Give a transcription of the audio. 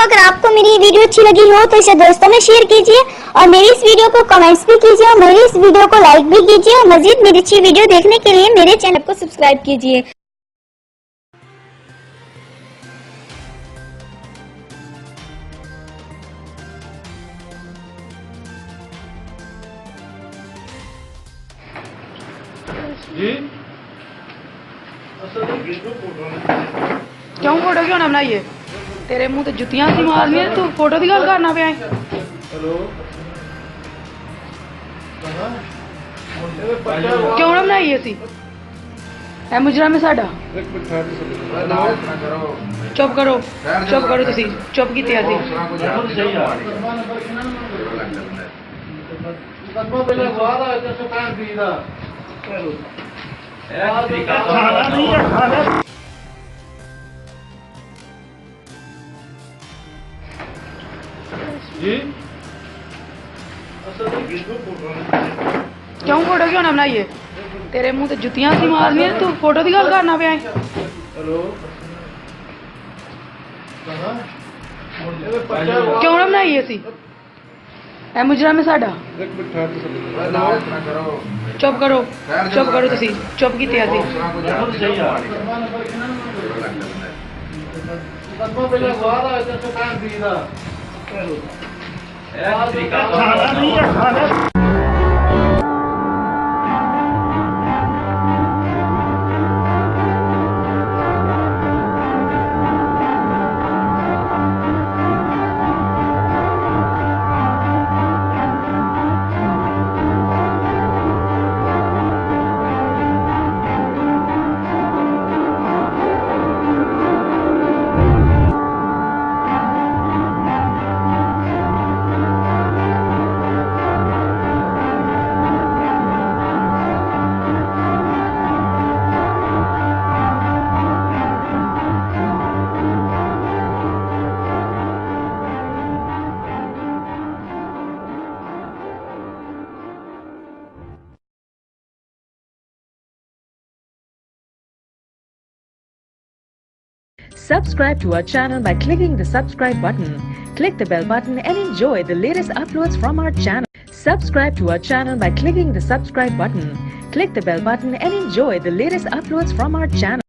अगर आपको मेरी वीडियो अच्छी लगी हो तो इसे दोस्तों में शेयर कीजिए और मेरी इस वीडियो को कमेंट्स भी कीजिए और मेरी इस वीडियो को लाइक भी कीजिए और मजीद मेरी अच्छी वीडियो देखने के लिए मेरे चैनल को सब्सक्राइब कीजिए। क्यों फोटो क्यों ना बनाइए? तेरे मुंह ते जुतियां सी मारनी तू फोटो दी गल करना पे। हेलो क्यों ना बनाइए सी है मुजरम है साडा। चुप करो तुसी चुप कीते असी क्यों फोटो क्यों ना बनाइए? तेरे मुंह ते जुतियां सी मारनी तू फोटो दी गल करना पे। हेलो क्यों ना बनाइए सी है मुजरम है साडा। चुप करो तुसी चुप कीते असी Subscribe to our channel by clicking the subscribe button. Click the bell button and enjoy the latest uploads from our channel. Subscribe to our channel by clicking the subscribe button. Click the bell button and enjoy the latest uploads from our channel.